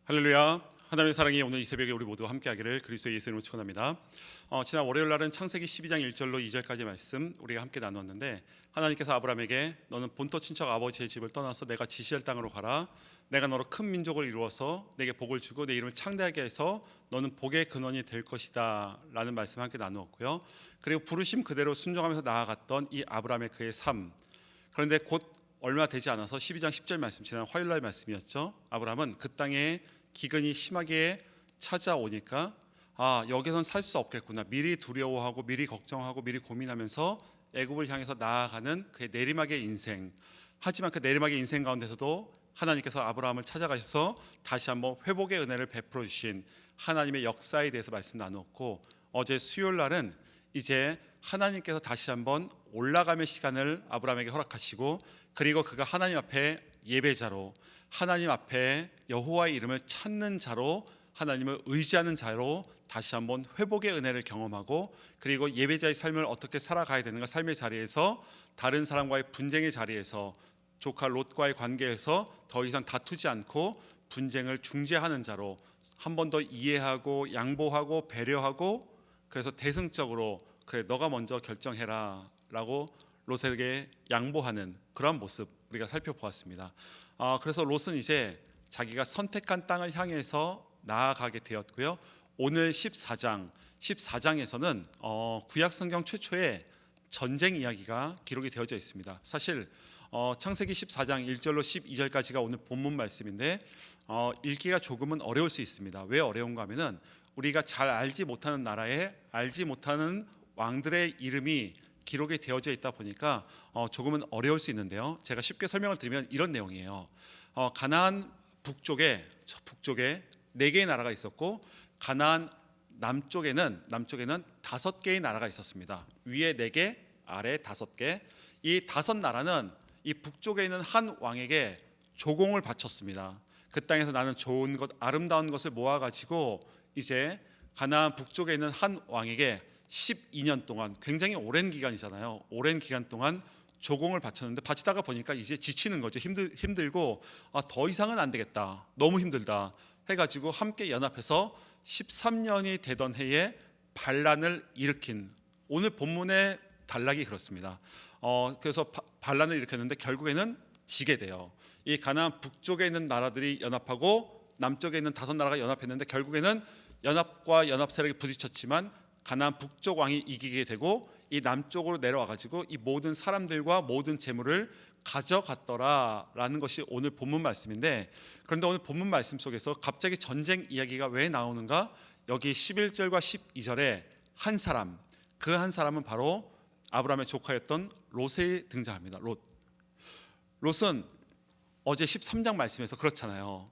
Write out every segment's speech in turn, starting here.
할렐루야. 하나님의 사랑이 오늘 이 새벽에 우리 모두 함께하기를 그리스도의 예수 이름으로 축원합니다. 지난 월요일 날은 창세기 12장 1절로 2절까지 말씀 우리가 함께 나누었는데, 하나님께서 아브라함에게 너는 본토 친척 아버지의 집을 떠나서 내가 지시할 땅으로 가라. 내가 너로 큰 민족을 이루어서 내게 복을 주고 내 이름을 창대하게 해서 너는 복의 근원이 될 것이다 라는 말씀 함께 나누었고요. 그리고 부르심 그대로 순종하면서 나아갔던 이 아브라함의 그의 삶, 그런데 곧 얼마 되지 않아서 12장 10절 말씀, 지난 화요일 날 말씀이었죠. 아브라함은 그 땅에 기근이 심하게 찾아오니까 여기선 살 수 없겠구나, 미리 두려워하고 미리 걱정하고 미리 고민하면서 애굽을 향해서 나아가는 그의 내리막의 인생. 하지만 그 내리막의 인생 가운데서도 하나님께서 아브라함을 찾아가셔서 다시 한번 회복의 은혜를 베풀어 주신 하나님의 역사에 대해서 말씀 나누었고, 어제 수요일 날은 이제 하나님께서 다시 한번 올라감의 시간을 아브라함에게 허락하시고, 그리고 그가 하나님 앞에 예배자로, 하나님 앞에 여호와의 이름을 찾는 자로, 하나님을 의지하는 자로 다시 한번 회복의 은혜를 경험하고, 그리고 예배자의 삶을 어떻게 살아가야 되는가, 삶의 자리에서 다른 사람과의 분쟁의 자리에서 조카 롯과의 관계에서 더 이상 다투지 않고 분쟁을 중재하는 자로 한 번 더 이해하고 양보하고 배려하고, 그래서 대승적으로 그래 너가 먼저 결정해라 라고 롯에게 양보하는 그런 모습 우리가 살펴보았습니다. 그래서 롯은 이제 자기가 선택한 땅을 향해서 나아가게 되었고요. 오늘 14장에서는 구약 성경 최초의 전쟁 이야기가 기록이 되어져 있습니다. 사실 창세기 14장 1절로 12절까지가 오늘 본문 말씀인데 읽기가 조금은 어려울 수 있습니다. 왜 어려운가 하면은 우리가 잘 알지 못하는 나라에 알지 못하는 왕들의 이름이 기록이 되어져 있다 보니까 조금은 어려울 수 있는데요. 제가 쉽게 설명을 드리면 이런 내용이에요. 가나안 북쪽에 4개의 나라가 있었고, 가나안 남쪽에는 5개의 나라가 있었습니다. 위에 4개, 아래 5개. 이 5나라는 이 북쪽에 있는 한 왕에게 조공을 바쳤습니다. 그 땅에서 나는 좋은 것, 아름다운 것을 모아가지고 이제 가나안 북쪽에 있는 한 왕에게 12년 동안, 굉장히 오랜 기간이잖아요. 오랜 기간 동안 조공을 바쳤는데, 바치다가 보니까 이제 지치는 거죠. 힘들고 더 이상은 안 되겠다, 너무 힘들다 해가지고 함께 연합해서 13년이 되던 해에 반란을 일으킨, 오늘 본문의 단락이 그렇습니다. 그래서 반란을 일으켰는데 결국에는 지게 돼요. 이 가나안 북쪽에 있는 나라들이 연합하고 남쪽에 있는 5나라가 연합했는데 결국에는 연합과 연합 세력이 부딪혔지만 가나안 북쪽 왕이 이기게 되고, 이 남쪽으로 내려와 가지고 이 모든 사람들과 모든 재물을 가져갔더라라는 것이 오늘 본문 말씀인데, 그런데 오늘 본문 말씀 속에서 갑자기 전쟁 이야기가 왜 나오는가? 여기 11절과 12절에 한 사람, 그 한 사람은 바로 아브라함의 조카였던 롯이 등장합니다. 롯은 어제 13장 말씀에서 그렇잖아요.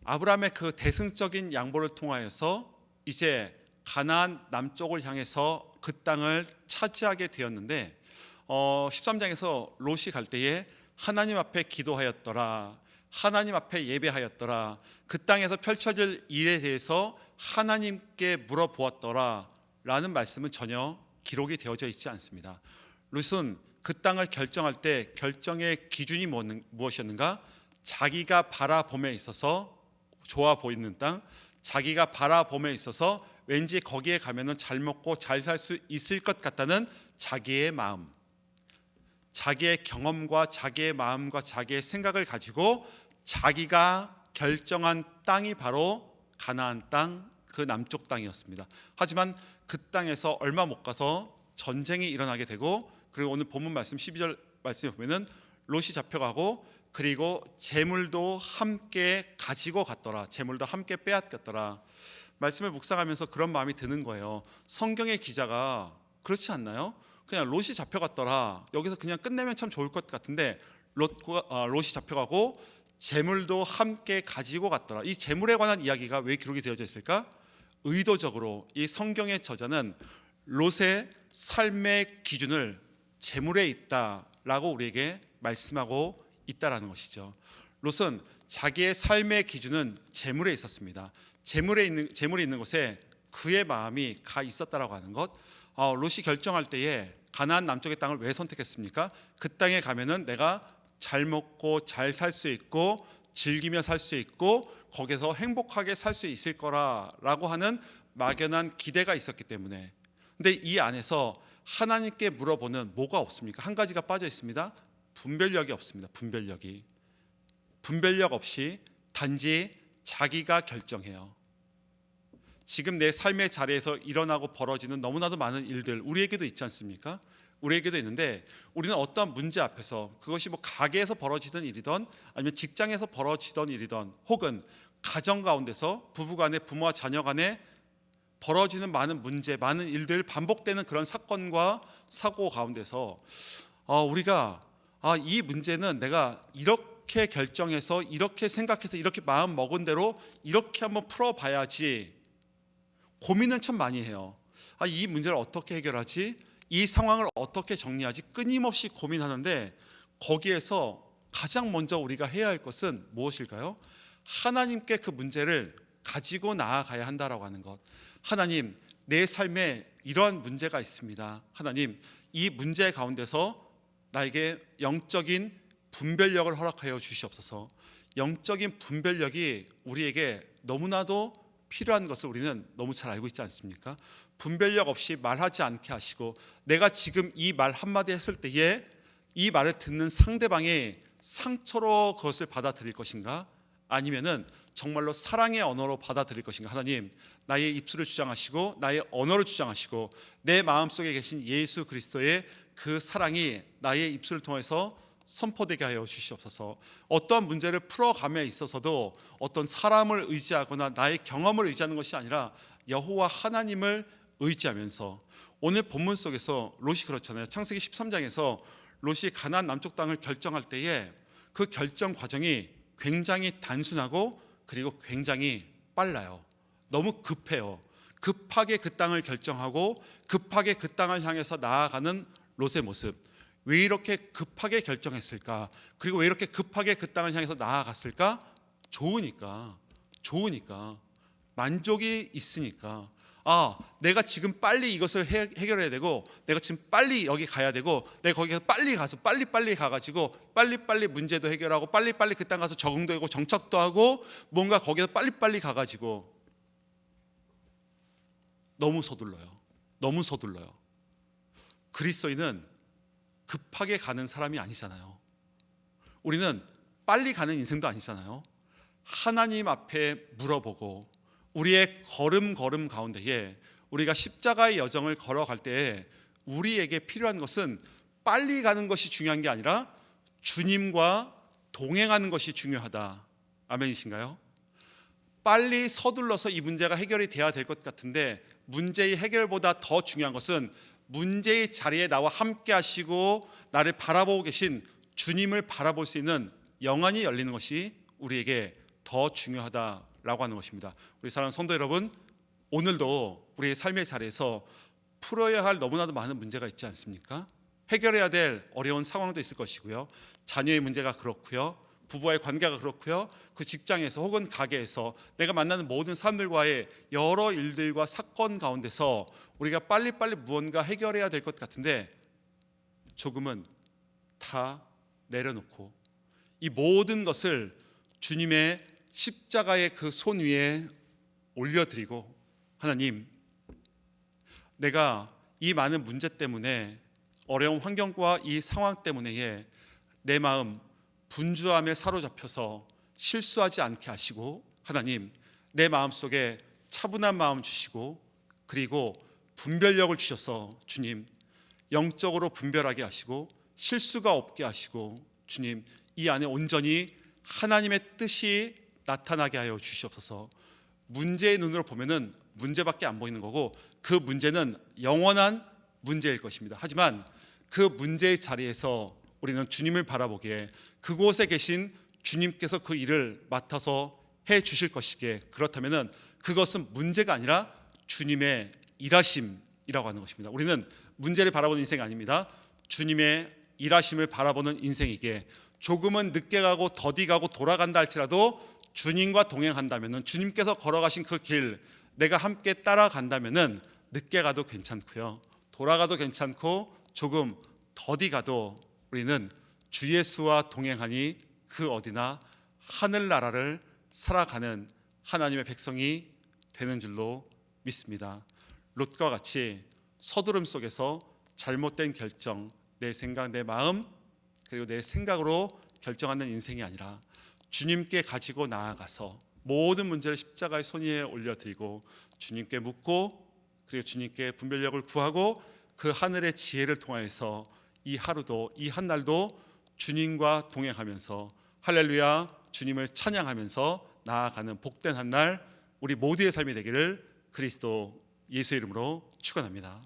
아브라함의 그 대승적인 양보를 통하여서 이제 가나안 남쪽을 향해서 그 땅을 차지하게 되었는데, 13장에서 롯이 갈 때에 하나님 앞에 기도하였더라, 하나님 앞에 예배하였더라, 그 땅에서 펼쳐질 일에 대해서 하나님께 물어보았더라 라는 말씀은 전혀 기록이 되어져 있지 않습니다. 롯은 그 땅을 결정할 때 결정의 기준이 무엇이었는가? 자기가 바라봄에 있어서 좋아 보이는 땅, 자기가 바라봄에 있어서 왠지 거기에 가면은 잘 먹고 잘 살 수 있을 것 같다는 자기의 마음, 자기의 경험과 자기의 마음과 자기의 생각을 가지고 자기가 결정한 땅이 바로 가나안 땅, 그 남쪽 땅이었습니다. 하지만 그 땅에서 얼마 못 가서 전쟁이 일어나게 되고, 그리고 오늘 본문 말씀 12절 말씀에 보면은 롯이 잡혀가고, 그리고 재물도 함께 가지고 갔더라, 재물도 함께 빼앗겼더라. 말씀을 묵상하면서 그런 마음이 드는 거예요. 성경의 기자가 그렇지 않나요? 그냥 롯이 잡혀갔더라, 여기서 그냥 끝내면 참 좋을 것 같은데 롯이 잡혀가고 재물도 함께 가지고 갔더라. 이 재물에 관한 이야기가 왜 기록이 되어져 있을까? 의도적으로 이 성경의 저자는 롯의 삶의 기준을 재물에 있다라고 우리에게 말씀하고 있다라는 것이죠. 롯은 자기의 삶의 기준은 재물에 있었습니다. 재물이 있는 곳에 그의 마음이 가 있었다라고 하는 것. 롯이 결정할 때에 가나안 남쪽의 땅을 왜 선택했습니까? 그 땅에 가면은 내가 잘 먹고 잘 살 수 있고 즐기며 살 수 있고 거기서 행복하게 살 수 있을 거라고 하는 막연한 기대가 있었기 때문에. 근데 이 안에서 하나님께 물어보는 뭐가 없습니까? 한 가지가 빠져 있습니다. 분별력이 없습니다. 분별력 없이 단지 자기가 결정해요. 지금 내 삶의 자리에서 일어나고 벌어지는 너무나도 많은 일들 우리에게도 있지 않습니까? 우리에게도 있는데 우리는 어떠한 문제 앞에서 그것이 뭐 가게에서 벌어지던 일이든 아니면 직장에서 벌어지던 일이든 혹은 가정 가운데서 부부간에 부모와 자녀 간에 벌어지는 많은 문제, 많은 일들 반복되는 그런 사건과 사고 가운데서 우리가 이 문제는 내가 이렇게 결정해서 이렇게 생각해서 이렇게 마음 먹은 대로 이렇게 한번 풀어봐야지 고민은 참 많이 해요. 이 문제를 어떻게 해결하지? 이 상황을 어떻게 정리하지? 끊임없이 고민하는데 거기에서 가장 먼저 우리가 해야 할 것은 무엇일까요? 하나님께 그 문제를 가지고 나아가야 한다라고 하는 것. 하나님, 내 삶에 이러한 문제가 있습니다. 하나님, 이 문제 가운데서 나에게 영적인 분별력을 허락하여 주시옵소서. 영적인 분별력이 우리에게 너무나도 필요한 것을 우리는 너무 잘 알고 있지 않습니까? 분별력 없이 말하지 않게 하시고 내가 지금 이 말 한마디 했을 때에 이 말을 듣는 상대방이 상처로 그것을 받아들일 것인가? 아니면은 정말로 사랑의 언어로 받아들일 것인가? 하나님, 나의 입술을 주장하시고 나의 언어를 주장하시고 내 마음속에 계신 예수 그리스도의 그 사랑이 나의 입술을 통해서 선포되게 하여 주시옵소서. 어떠한 문제를 풀어감에 있어서도 어떤 사람을 의지하거나 나의 경험을 의지하는 것이 아니라 여호와 하나님을 의지하면서, 오늘 본문 속에서 롯이 그렇잖아요. 창세기 13장에서 롯이 가나안 남쪽 땅을 결정할 때에 그 결정 과정이 굉장히 단순하고 그리고 굉장히 빨라요. 너무 급해요. 급하게 그 땅을 결정하고 급하게 그 땅을 향해서 나아가는 롯의 모습. 왜 이렇게 급하게 결정했을까? 그리고 왜 이렇게 급하게 그 땅을 향해서 나아갔을까? 좋으니까, 만족이 있으니까. 내가 지금 빨리 이것을 해결해야 되고, 내가 지금 빨리 여기 가야 되고, 내가 거기서 빨리 가서 빨리 가가지고 빨리 문제도 해결하고 빨리 그 땅 가서 적응도 하고 정착도 하고 뭔가 거기서 빨리 가가지고 너무 서둘러요. 그리스도인은 급하게 가는 사람이 아니잖아요. 우리는 빨리 가는 인생도 아니잖아요. 하나님 앞에 물어보고 우리의 걸음 가운데에 우리가 십자가의 여정을 걸어갈 때에 우리에게 필요한 것은 빨리 가는 것이 중요한 게 아니라 주님과 동행하는 것이 중요하다. 아멘이신가요? 빨리 서둘러서 이 문제가 해결이 돼야 될 것 같은데 문제의 해결보다 더 중요한 것은 문제의 자리에 나와 함께 하시고 나를 바라보고 계신 주님을 바라볼 수 있는 영안이 열리는 것이 우리에게 더 중요하다라고 하는 것입니다. 우리 사랑하는 성도 여러분, 오늘도 우리의 삶의 자리에서 풀어야 할 너무나도 많은 문제가 있지 않습니까? 해결해야 될 어려운 상황도 있을 것이고요. 자녀의 문제가 그렇고요. 부부와의 관계가 그렇고요. 그 직장에서 혹은 가게에서 내가 만나는 모든 사람들과의 여러 일들과 사건 가운데서 우리가 빨리 무언가 해결해야 될 것 같은데 조금은 다 내려놓고 이 모든 것을 주님의 십자가의 그 손 위에 올려드리고, 하나님, 내가 이 많은 문제 때문에, 어려운 환경과 이 상황 때문에 내 마음 분주함에 사로잡혀서 실수하지 않게 하시고, 하나님, 내 마음속에 차분한 마음 주시고 그리고 분별력을 주셔서 주님, 영적으로 분별하게 하시고 실수가 없게 하시고 주님, 이 안에 온전히 하나님의 뜻이 나타나게 하여 주시옵소서. 문제의 눈으로 보면은 문제밖에 안 보이는 거고 그 문제는 영원한 문제일 것입니다. 하지만 그 문제의 자리에서 우리는 주님을 바라보기에 그곳에 계신 주님께서 그 일을 맡아서 해 주실 것이기에, 그렇다면은 그것은 문제가 아니라 주님의 일하심이라고 하는 것입니다. 우리는 문제를 바라보는 인생이 아닙니다. 주님의 일하심을 바라보는 인생이기에 조금은 늦게 가고 더디 가고 돌아간다 할지라도 주님과 동행한다면은, 주님께서 걸어가신 그 길 내가 함께 따라간다면은 늦게 가도 괜찮고요, 돌아가도 괜찮고 조금 더디 가도 우리는 주 예수와 동행하니 그 어디나 하늘나라를 살아가는 하나님의 백성이 되는 줄로 믿습니다. 롯과 같이 서두름 속에서 잘못된 결정, 내 생각, 내 마음, 그리고 내 생각으로 결정하는 인생이 아니라 주님께 가지고 나아가서 모든 문제를 십자가의 손 위에 올려드리고 주님께 묻고, 그리고 주님께 분별력을 구하고 그 하늘의 지혜를 통하여서 이 하루도, 이 한날도 주님과 동행하면서 할렐루야 주님을 찬양하면서 나아가는 복된 한날 우리 모두의 삶이 되기를 그리스도 예수의 이름으로 축원합니다.